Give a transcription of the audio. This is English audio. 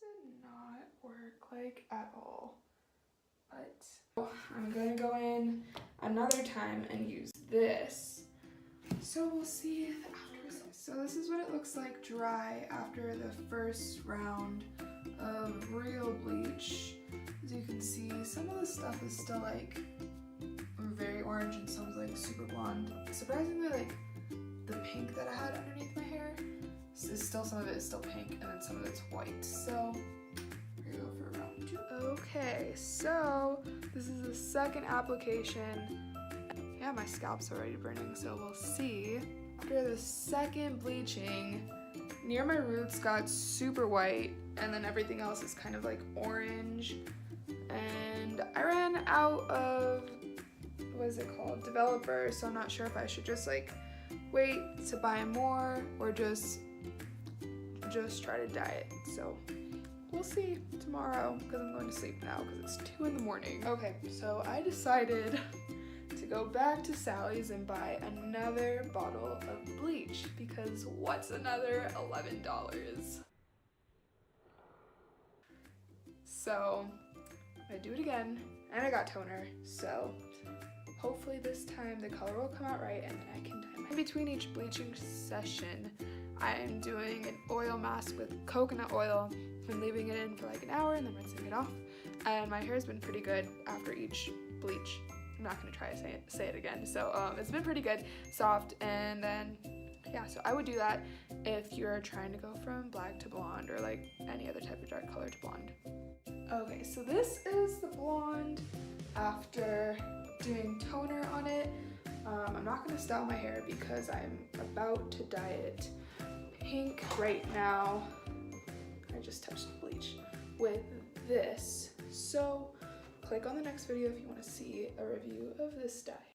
Did not work like at all, but I'm gonna go in another time and use this. So we'll see after this. So this is what it looks like dry after the first round of real bleach. As you can see, some of the stuff is still like very orange and some is like super blonde. Surprisingly, like the pink that I had underneath my hair is still, some of it is still pink and then some of it's white. So we're gonna go for round 2. Okay, so this is the second application. Yeah, my scalp's already burning, so we'll see. After the second bleaching, near my roots got super white and then everything else is kind of like orange. And I ran out of, what is it called, developer, so I'm not sure if I should just like wait to buy more or just try to dye it. So we'll see tomorrow because I'm going to sleep now because it's 2 in the morning. Okay, so I decided to go back to Sally's and buy another bottle of bleach because what's another $11? So I do it again and I got toner, so hopefully this time the color will come out right and then I can dye my. In between each bleaching session, I am doing an oil mask with coconut oil and leaving it in for like an hour and then rinsing it off. And my hair's been pretty good after each bleach. I'm not gonna try to say it again. So it's been pretty good, soft, and then yeah, so I would do that if you're trying to go from black to blonde or like any other type of dark color to blonde. Okay, so this is the blonde after doing toner on it. I'm not gonna style my hair because I'm about to dye it pink right now. I just touched the bleach with this. So click on the next video if you want to see a review of this dye.